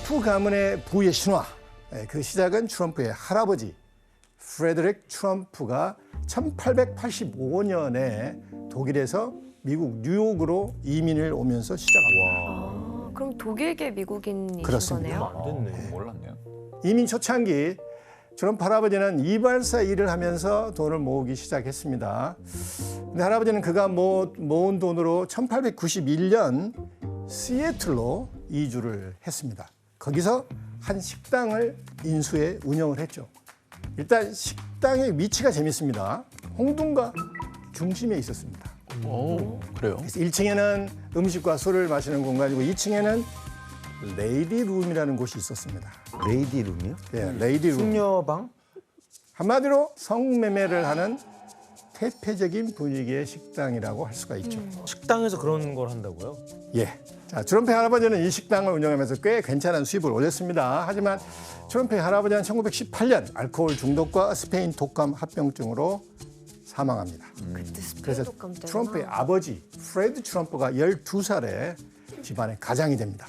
트럼프 가문의 부의 신화. 그 시작은 트럼프의 할아버지 프레드릭 트럼프가 1885년에 독일에서 미국 뉴욕으로 이민을 오면서 시작합니다. 그럼 독일계 미국인이신 그렇습니다. 거네요? 안 됐네. 몰랐네요. 이민 초창기 트럼프 할아버지는 이발사 일을 하면서 돈을 모으기 시작했습니다. 근데 할아버지는 그가 모은 돈으로 1891년 시애틀로 이주를 했습니다. 거기서 한 식당을 인수해 운영을 했죠. 일단 식당의 위치가 재밌습니다. 홍등가 중심에 있었습니다. 오, 그래요? 그래서 1층에는 음식과 술을 마시는 공간이고 2층에는 레이디룸이라는 곳이 있었습니다. 레이디룸이요? 예, 레이디룸. 숙녀방? 한마디로 성매매를 하는 태폐적인 분위기의 식당이라고 할 수가 있죠. 식당에서 그런 걸 한다고요? 예. 자, 트럼프의 할아버지는 이 식당을 운영하면서 꽤 괜찮은 수입을 올렸습니다. 하지만 트럼프의 할아버지는 1918년 알코올 중독과 스페인 독감 합병증으로 사망합니다. 그때 스페인 그래서 독감 때문에. 트럼프의 아버지 프레드 트럼프가 12살에 집안의 가장이 됩니다.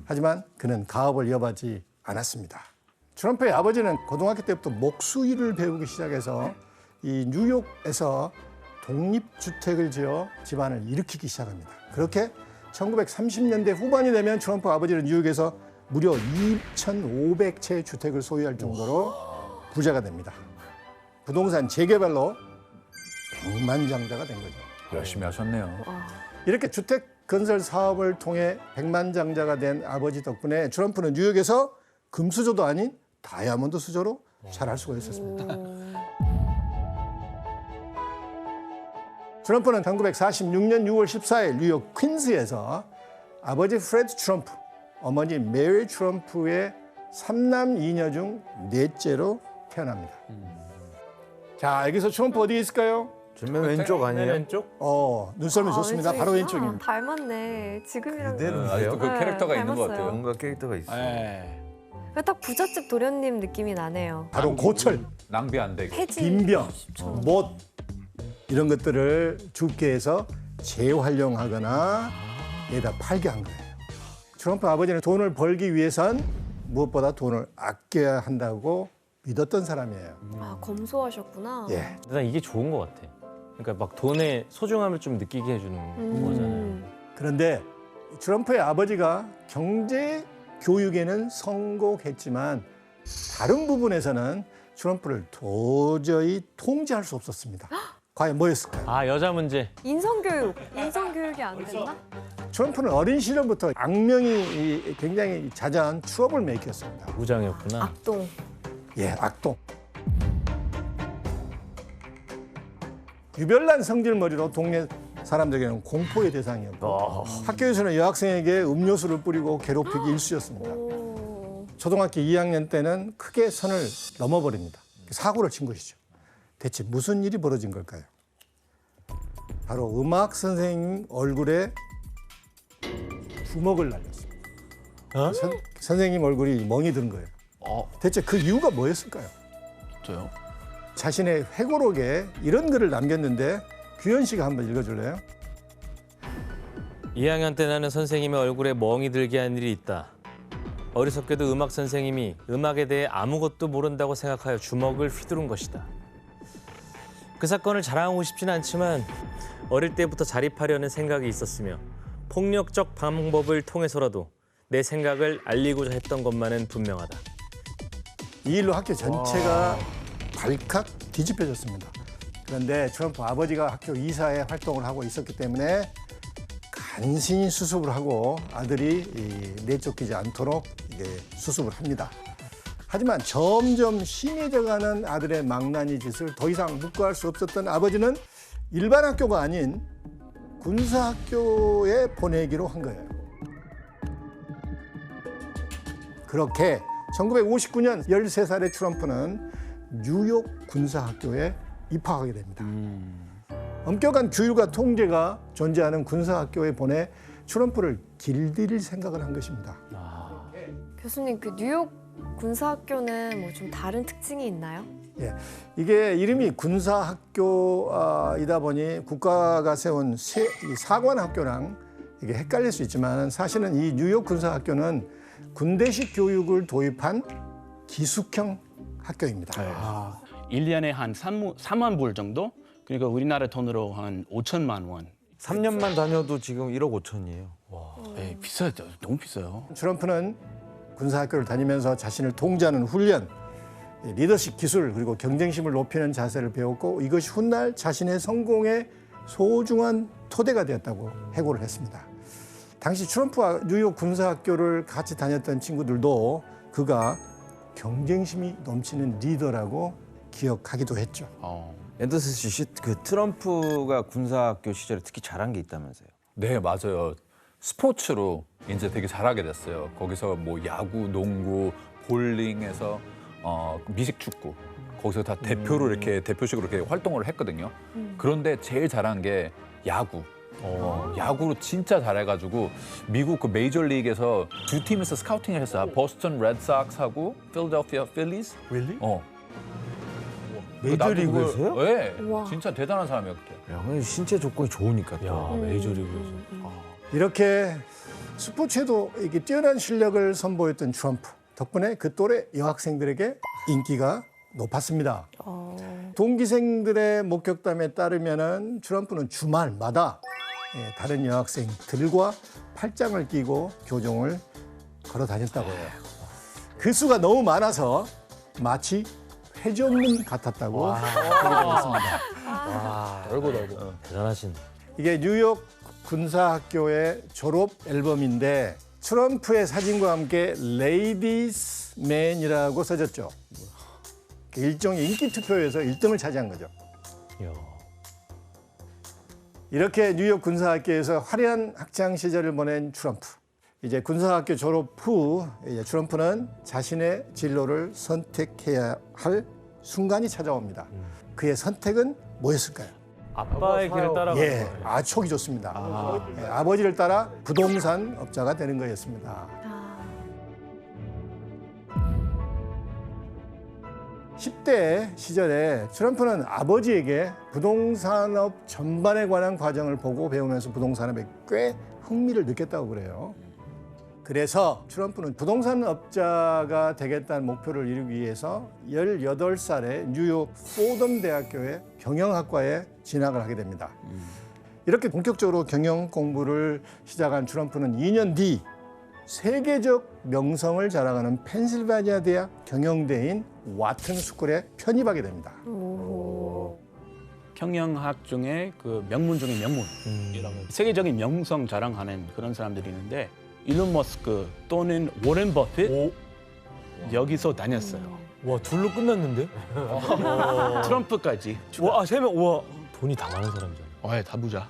하지만 그는 가업을 이어받지 않았습니다. 트럼프의 아버지는 고등학교 때부터 목수일을 배우기 시작해서 이 뉴욕에서 독립주택을 지어 집안을 일으키기 시작합니다. 그렇게 1930년대 후반이 되면 트럼프 아버지는 뉴욕에서 무려 2,500채의 주택을 소유할 정도로 부자가 됩니다. 부동산 재개발로 백만장자가 된 거죠. 열심히 하셨네요. 이렇게 주택 건설 사업을 통해 백만장자가 된 아버지 덕분에 트럼프는 뉴욕에서 금수저도 아닌 다이아몬드 수저로 자랄 수가 있었습니다. 트럼프는 1946년 6월 14일 뉴욕 퀸즈에서 아버지 프레드 트럼프, 어머니 메리 트럼프의 3남 2녀 중 넷째로 태어납니다. 자, 여기서 트럼프 어디에 있을까요? 맨 왼쪽 아니에요? 왼쪽? 눈썰미 좋습니다. 바로 왼쪽이구나. 왼쪽입니다. 닮았네. 지금이랑. 그대로. 아직도 그 네, 캐릭터가 있는 것 닮았어요. 같아요. 뭔가 캐릭터가 있어. 네. 딱 부잣집 도련님 느낌이 나네요. 바로 고철, 낭비 안 되게. 폐지. 빈병, 못 이런 것들을 줍게 재활용하거나 얘다 팔게 한 거예요. 트럼프 아버지는 돈을 벌기 위해선 무엇보다 돈을 아껴야 한다고 믿었던 사람이에요. 아, 검소하셨구나. 예. 난 이게 좋은 것 같아. 그러니까 막 돈의 소중함을 좀 느끼게 해주는 거잖아요. 그런데 트럼프의 아버지가 경제 교육에는 성공했지만 다른 부분에서는 트럼프를 도저히 통제할 수 없었습니다. 과연 뭐였을까요? 아, 여자 문제. 인성교육이 안 됐나? 트럼프는 어린 시절부터 악명이 굉장히 자자한 트러블 메이커였습니다. 무장이었구나. 악동. 예, 악동. 유별난 성질머리로 동네 사람들에게는 공포의 대상이었고 학교에서는 여학생에게 음료수를 뿌리고 괴롭히기 일쑤였습니다. 오. 초등학교 2학년 때는 크게 선을 넘어버립니다. 사고를 친 것이죠. 대체 무슨 일이 벌어진 걸까요? 바로 음악 선생님 얼굴에 주먹을 날렸습니다. 선생님 얼굴이 멍이 든 거예요. 대체 그 이유가 뭐였을까요? 저요? 자신의 회고록에 이런 글을 남겼는데 규현 씨가 한번 읽어줄래요? 2학년 때 나는 선생님의 얼굴에 멍이 들게 한 일이 있다. 어리석게도 음악 선생님이 음악에 대해 아무것도 모른다고 생각하여 주먹을 휘두른 것이다. 그 사건을 자랑하고 싶지는 않지만 어릴 때부터 자립하려는 생각이 있었으며 폭력적 방법을 통해서라도 내 생각을 알리고자 했던 것만은 분명하다. 이 일로 학교 전체가 발칵 뒤집혀졌습니다. 그런데 트럼프 아버지가 학교 이사회 활동을 하고 있었기 때문에 간신히 수습을 하고 아들이 내쫓기지 않도록 이게 수습을 합니다. 하지만 점점 심해져가는 아들의 망나니 짓을 더 이상 묵과할 수 없었던 아버지는 일반 학교가 아닌 군사학교에 보내기로 한 거예요. 그렇게 1959년 13살의 트럼프는 뉴욕 군사학교에 입학하게 됩니다. 엄격한 규율과 통제가 존재하는 군사학교에 보내 트럼프를 길들일 생각을 한 것입니다. 교수님, 그 뉴욕 군사학교는 뭐 좀 다른 특징이 있나요? 예, 이게 이름이 군사학교이다 보니 국가가 세운 이 사관학교랑 이게 헷갈릴 수 있지만 사실은 이 뉴욕 군사학교는 군대식 교육을 도입한 기숙형 학교입니다. 1년에 한 3만 불 정도? 그러니까 우리나라 돈으로 한 5천만 원. 3년만 다녀도 지금 1억 5천이에요. 네, 비싸요. 너무 비싸요. 트럼프는 군사학교를 다니면서 자신을 통제하는 훈련, 리더십 기술 그리고 경쟁심을 높이는 자세를 배웠고 이것이 훗날 자신의 성공의 소중한 토대가 되었다고 해고를 했습니다. 당시 트럼프와 뉴욕 군사학교를 같이 다녔던 친구들도 그가 경쟁심이 넘치는 리더라고 기억하기도 했죠. 앤더슨 씨, 그 트럼프가 군사학교 시절에 특히 잘한 게 있다면서요? 네, 맞아요. 스포츠로 이제 되게 잘하게 됐어요. 거기서 뭐 야구, 농구, 볼링에서 미식축구 거기서 다 대표로 이렇게 대표식으로 이렇게 활동을 했거든요. 그런데 제일 잘한 게 야구. 야구로 진짜 잘해가지고 미국 그 메이저리그에서 두 팀에서 스카우팅을 했어요. 보스턴 레드삭스하고 필라델피아 필리스. Really? 메이저리그에서요? 메이저리그에서요? 네, 우와. 진짜 대단한 사람이었대요. 야, 근데 신체 조건이 좋으니까 또. 야, 메이저리그에서. 이렇게 스포츠에도 이게 뛰어난 실력을 선보였던 트럼프 덕분에 그 또래 여학생들에게 인기가 높았습니다. 동기생들의 목격담에 따르면은 트럼프는 주말마다 다른 여학생들과 팔짱을 끼고 교정을 걸어 다녔다고 해요. 그 수가 너무 많아서 마치 회전문 같았다고 얘기를 했습니다. 넓고. 대단하신. 이게 뉴욕 군사학교의 졸업 앨범인데 트럼프의 사진과 함께 레이디스 맨이라고 써졌죠. 일종의 인기 투표에서 1등을 차지한 거죠. 야. 이렇게 뉴욕 군사학교에서 화려한 학창 시절을 보낸 트럼프. 이제 군사학교 졸업 후 이제 트럼프는 자신의 진로를 선택해야 할 순간이 찾아옵니다. 그의 선택은 뭐였을까요? 아빠의 길을 따라가는 예, 거예요. 촉이 좋습니다. 아버지를 따라 부동산 업자가 되는 거였습니다. 10대 시절에 트럼프는 아버지에게 부동산업 전반에 관한 과정을 보고 배우면서 부동산업에 꽤 흥미를 느꼈다고 그래요. 그래서 트럼프는 부동산업자가 되겠다는 목표를 이루기 위해서 18살에 뉴욕 포덤 대학교의 경영학과에 진학을 하게 됩니다. 이렇게 본격적으로 경영 공부를 시작한 트럼프는 2년 뒤 세계적 명성을 자랑하는 펜실바니아 대학 경영대인 와튼 스쿨에 편입하게 됩니다. 경영학 중에 그 명문 중에 명문. 세계적인 명성 자랑하는 그런 사람들이 있는데 일론 머스크 또는 워렌 버핏 여기서 다녔어요. 와, 둘로 끝났는데? 트럼프까지. 와, 3명. 와, 돈이 다 많은 사람이잖아. 다 부자.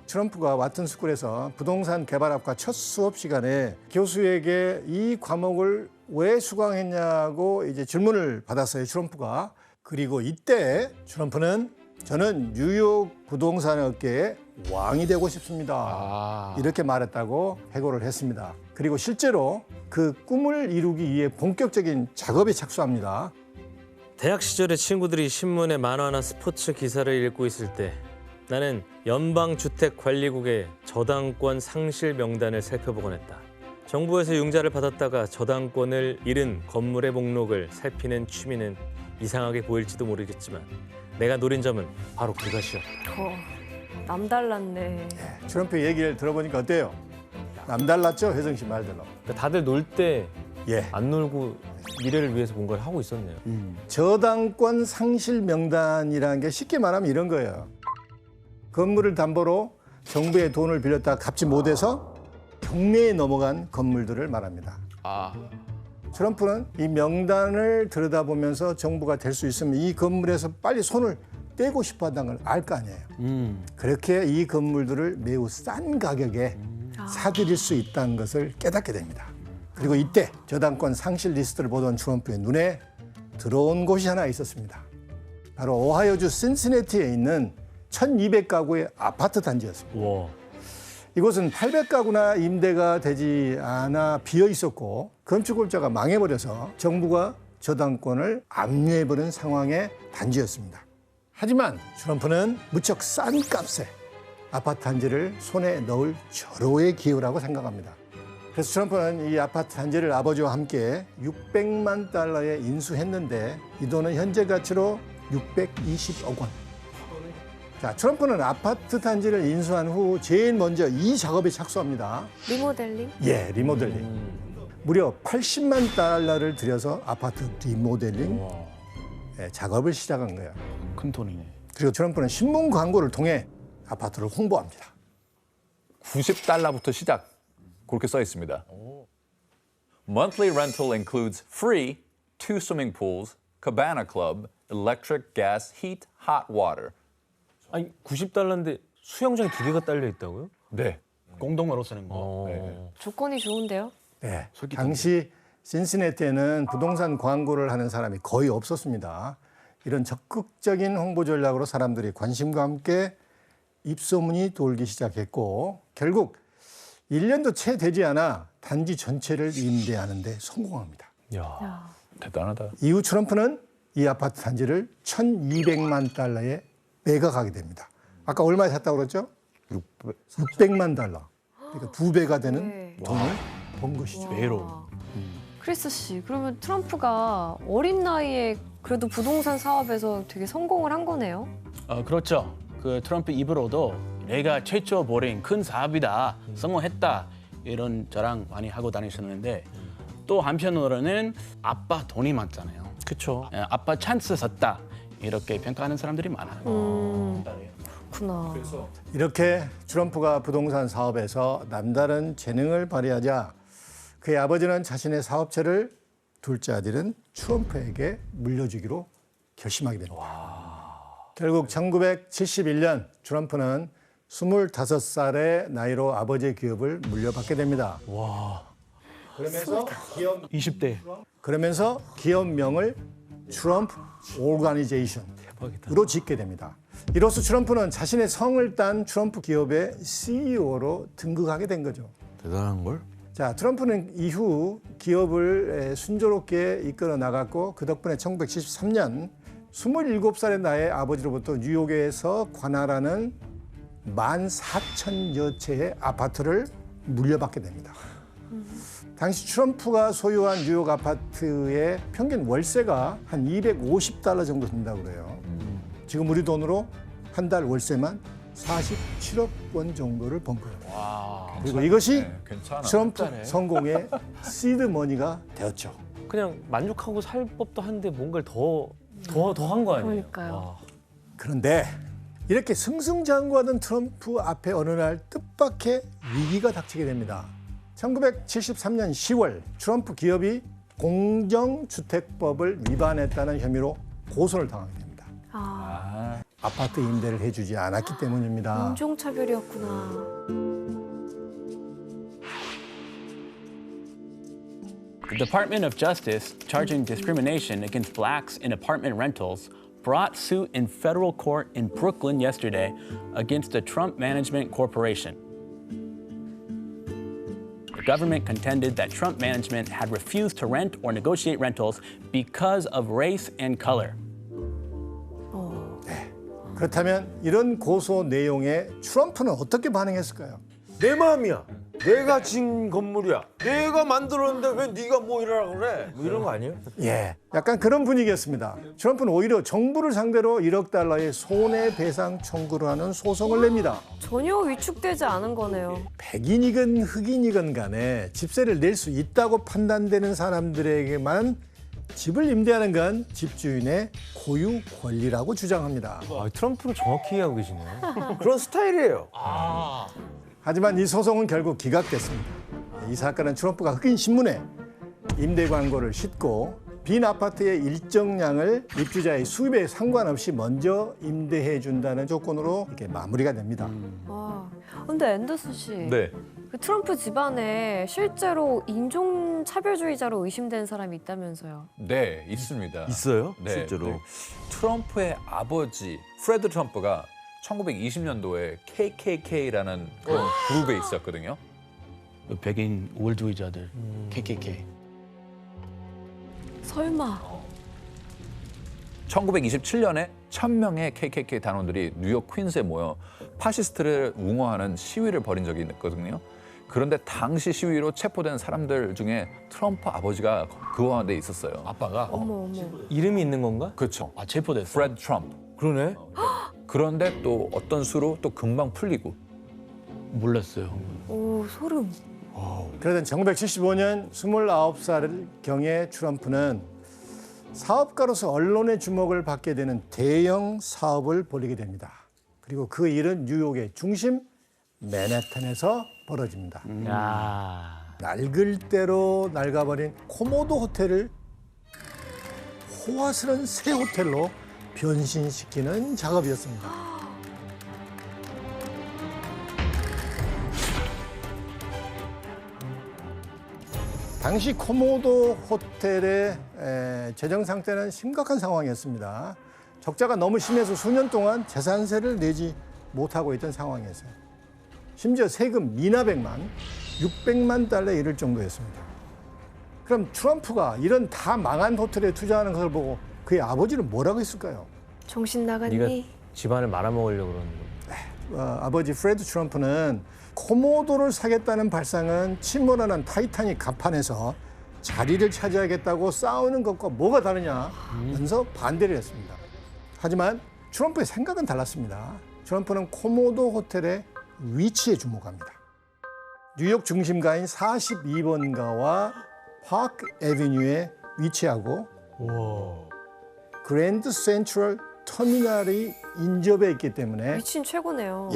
트럼프가 와튼 스쿨에서 부동산 개발학과 첫 수업 시간에 교수에게 이 과목을 왜 수강했냐고 이제 질문을 받았어요, 트럼프가. 그리고 이때 트럼프는 저는 뉴욕 부동산 업계의 왕이 되고 싶습니다. 이렇게 말했다고 해고를 했습니다. 그리고 실제로 그 꿈을 이루기 위해 본격적인 작업에 착수합니다. 대학 시절에 친구들이 신문에 만화나 스포츠 기사를 읽고 있을 때 나는 연방주택관리국의 저당권 상실 명단을 살펴보곤 했다. 정부에서 융자를 받았다가 저당권을 잃은 건물의 목록을 살피는 취미는 이상하게 보일지도 모르겠지만 내가 노린 점은 바로 그것이었다. 남달랐네. 트럼프 얘기를 들어보니까 어때요? 남달랐죠, 혜정 씨 말대로. 그러니까 다들 놀 때 안 예. 놀고 미래를 위해서 뭔가를 하고 있었네요. 저당권 상실 명단이라는 게 쉽게 말하면 이런 거예요. 건물을 담보로 정부의 돈을 빌렸다가 갚지 못해서 경매에 넘어간 건물들을 말합니다. 트럼프는 이 명단을 들여다보면서 정부가 될 수 있으면 이 건물에서 빨리 손을 떼고 싶어 한다는 걸 알 거 아니에요. 그렇게 이 건물들을 매우 싼 가격에 사들일 수 있다는 것을 깨닫게 됩니다. 그리고 이때 저당권 상실 리스트를 보던 트럼프의 눈에 들어온 곳이 하나 있었습니다. 바로 오하이오주 신시내티에 있는 1,200가구의 아파트 단지였습니다. 와. 이곳은 800가구나 임대가 되지 않아 비어 있었고 건축업자가 망해버려서 정부가 저당권을 압류해버린 상황의 단지였습니다. 하지만 트럼프는 무척 싼 값에 아파트 단지를 손에 넣을 절호의 기회라고 생각합니다. 그래서 트럼프는 이 아파트 단지를 아버지와 함께 600만 달러에 인수했는데 이 돈은 현재 가치로 620억 원. 자, 트럼프는 아파트 단지를 인수한 후 제일 먼저 이 작업에 착수합니다. 리모델링? 예, 리모델링. 무려 80만 달러를 들여서 아파트 리모델링 작업을 시작한 거예요. 큰 돈이네. 그리고 트럼프는 신문 광고를 통해 아파트를 홍보합니다. 90달러부터 시작. 그렇게 써 있습니다. Monthly rental includes free 2 swimming pools, cabana club, electric, gas, heat, hot water. 아니 90달러인데 수영장이 2개가 딸려 있다고요? 네. 공동으로 쓰는 거. 조건이 좋은데요? 네, 당시 신시내티에는 부동산 광고를 하는 사람이 거의 없었습니다. 이런 적극적인 홍보 전략으로 사람들이 관심과 함께 입소문이 돌기 시작했고 결국 1년도 채 되지 않아 단지 전체를 임대하는 데 성공합니다. 야. 대단하다. 이후 트럼프는 이 아파트 단지를 1,200만 달러에 매각하게 됩니다. 아까 얼마에 샀다고 그랬죠? 600만 달러. 그러니까 2배가 되는 네. 돈을 번 것이죠. 외로. 크리스 씨, 그러면 트럼프가 어린 나이에 그래도 부동산 사업에서 되게 성공을 한 거네요? 그렇죠. 그 트럼프 입으로도 내가 최초 벌인 큰 사업이다, 성공했다 이런 자랑 많이 하고 다니셨는데 또 한편으로는 아빠 돈이 많잖아요. 그렇죠. 아빠 찬스 샀다 이렇게 평가하는 사람들이 많아요. 그렇구나. 이렇게 트럼프가 부동산 사업에서 남다른 재능을 발휘하자 그의 아버지는 자신의 사업체를 둘째 아들인 트럼프에게 물려주기로 결심하게 됩니다. 결국 1971년 트럼프는 25살의 나이로 아버지의 기업을 물려받게 됩니다. 그러면서 기업명을 트럼프 오르가니제이션으로 짓게 됩니다. 이로써 트럼프는 자신의 성을 딴 트럼프 기업의 CEO로 등극하게 된 거죠. 대단한 걸? 자, 트럼프는 이후 기업을 순조롭게 이끌어 나갔고 그 덕분에 1973년 27살의 나이의 아버지로부터 뉴욕에서 관할하는 14,000여 채의 아파트를 물려받게 됩니다. 당시 트럼프가 소유한 뉴욕 아파트의 평균 월세가 한 250달러 정도 된다고 그래요. 지금 우리 돈으로 한 달 월세만 47억 원 정도를 번 거예요. 그리고 이것이 괜찮아. 트럼프 성공의 시드 머니가 되었죠. 그냥 만족하고 살 법도 한데 뭔가를 더 한 거 아니에요? 그러니까요. 그런데 이렇게 승승장구하던 트럼프 앞에 어느 날 뜻밖의 위기가 닥치게 됩니다. 1973년 10월 트럼프 기업이 공정주택법을 위반했다는 혐의로 고소를 당하게 됩니다. 아파트 임대를 해주지 않았기 때문입니다. 인종차별이었구나. The Department of Justice, charging discrimination against blacks in apartment rentals, brought suit in federal court in Brooklyn yesterday against the Trump Management Corporation. The government contended that Trump management had refused to rent or negotiate rentals because of race and color. 그렇다면 이런 고소 내용에 트럼프는 어떻게 반응했을까요? 내 마음이야. 내가 진 건물이야. 내가 만들었는데 왜 네가 뭐 이러라 그래? 뭐 이런 거 아니에요? 예, 약간 그런 분위기였습니다. 트럼프는 오히려 정부를 상대로 1억 달러의 손해배상 청구를 하는 소송을 냅니다. 전혀 위축되지 않은 거네요. 백인이건 흑인이건 간에 집세를 낼 수 있다고 판단되는 사람들에게만 집을 임대하는 건 집주인의 고유 권리라고 주장합니다. 트럼프를 정확히 이해하고 계시네요. 그런 스타일이에요. 하지만 이 소송은 결국 기각됐습니다. 이 사건은 트럼프가 흑인 신문에 임대 광고를 싣고 빈 아파트의 일정량을 입주자의 수입에 상관없이 먼저 임대해 준다는 조건으로 이렇게 마무리가 됩니다. 근데 앤더슨 씨, 네. 그 트럼프 집안에 실제로 인종차별주의자로 의심되는 사람이 있다면서요? 네, 있습니다. 있어요? 네, 실제로? 네. 트럼프의 아버지 프레드 트럼프가 1920년도에 KKK라는 그런 그룹에 있었거든요. 백인 우월주의자들, KKK. 설마. 1927년에 1,000명의 KKK 단원들이 뉴욕 퀸즈에 모여 파시스트를 웅호하는 시위를 벌인 적이 있거든요. 그런데 당시 시위로 체포된 사람들 중에 트럼프 아버지가 그 가운데 있었어요. 아빠가 어머. 이름이 있는 건가? 그렇죠. 체포됐어. 프레드 트럼프. 그러네. 그런데 또 어떤 수로 또 금방 풀리고. 몰랐어요. 오, 소름. 그러던 1975년 29살 경에 트럼프는 사업가로서 언론의 주목을 받게 되는 대형 사업을 벌이게 됩니다. 그리고 그 일은 뉴욕의 중심 맨해튼에서 벌어집니다. 야. 낡을 대로 낡아버린 코모도 호텔을 호화스러운 새 호텔로 변신시키는 작업이었습니다. 당시 코모도 호텔의 재정 상태는 심각한 상황이었습니다. 적자가 너무 심해서 수년 동안 재산세를 내지 못하고 있던 상황이었어요. 심지어 세금 미납액만 600만 달러에 이를 정도였습니다. 그럼 트럼프가 이런 다 망한 호텔에 투자하는 것을 보고 그의 아버지는 뭐라고 했을까요? 정신 나갔니? 네가 집안을 말아먹으려고 그러는 거. 아버지 프레드 트럼프는 코모도를 사겠다는 발상은 침몰하는 타이타닉 갑판에서 자리를 차지하겠다고 싸우는 것과 뭐가 다르냐면서 반대를 했습니다. 하지만 트럼프의 생각은 달랐습니다. 트럼프는 코모도 호텔의 위치에 주목합니다. 뉴욕 중심가인 42번가와 파크 애비뉴에 위치하고 그랜드 센트럴 터미널이 인접해 있기 때문에 위치는 최고네요.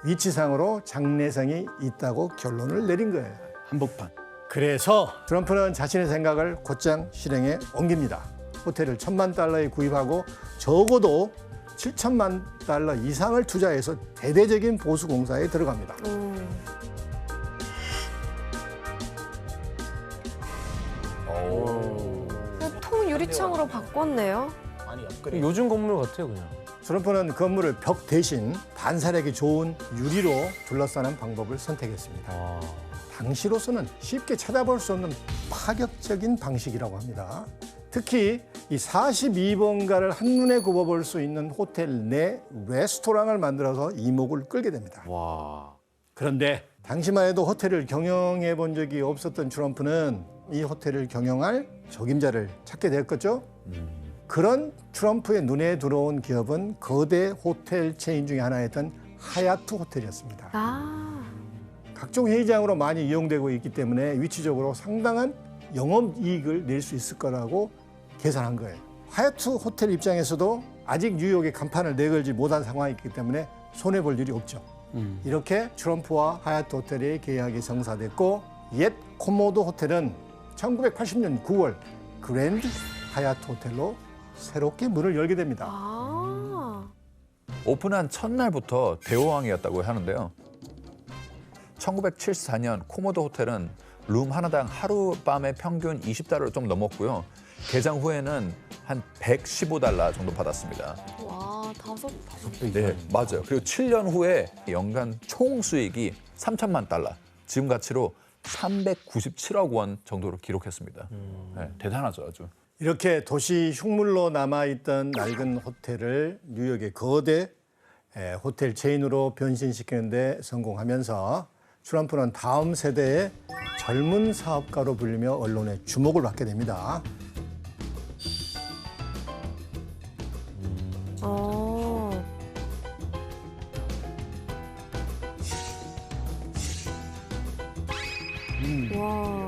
위치상으로 장래성이 있다고 결론을 내린 거예요. 한복판. 그래서 트럼프는 자신의 생각을 곧장 실행에 옮깁니다. 호텔을 1,000만 달러에 구입하고 적어도 7천만 달러 이상을 투자해서 대대적인 보수 공사에 들어갑니다. 통 유리창으로 바꿨네요. 요즘 건물 같아요, 그냥. 트럼프는 건물을 벽 대신 반사력이 좋은 유리로 둘러싸는 방법을 선택했습니다. 당시로서는 쉽게 찾아볼 수 없는 파격적인 방식이라고 합니다. 특히 이 42번가를 한눈에 굽어볼 수 있는 호텔 내 레스토랑을 만들어서 이목을 끌게 됩니다. 그런데 당시만 해도 호텔을 경영해 본 적이 없었던 트럼프는 이 호텔을 경영할 적임자를 찾게 되었겠죠. 그런 트럼프의 눈에 들어온 기업은 거대 호텔 체인 중에 하나였던 하얏트 호텔이었습니다. 각종 회의장으로 많이 이용되고 있기 때문에 위치적으로 상당한 영업이익을 낼 수 있을 거라고 계산한 거예요. 하얏트 호텔 입장에서도 아직 뉴욕에 간판을 내걸지 못한 상황이기 때문에 손해볼 일이 없죠. 이렇게 트럼프와 하얏트 호텔의 계약이 성사됐고 옛 코모도 호텔은 1980년 9월 그랜드 하얏트 호텔로 새롭게 문을 열게 됩니다. 오픈한 첫날부터 대호왕이었다고 하는데요. 1974년 코모도 호텔은 룸 하나당 하룻밤의 평균 20달러를 좀 넘었고요. 개장 후에는 한 115달러 정도 받았습니다. 와, 다섯 네, 맞아요. 그리고 7년 후에 연간 총 수익이 3천만 달러, 지금 가치로 397억 원 정도로 기록했습니다. 네, 대단하죠, 아주. 이렇게 도시 흉물로 남아있던 낡은 호텔을 뉴욕의 거대 호텔 체인으로 변신시키는 데 성공하면서 트럼프는 다음 세대의 젊은 사업가로 불리며 언론의 주목을 받게 됩니다. 와.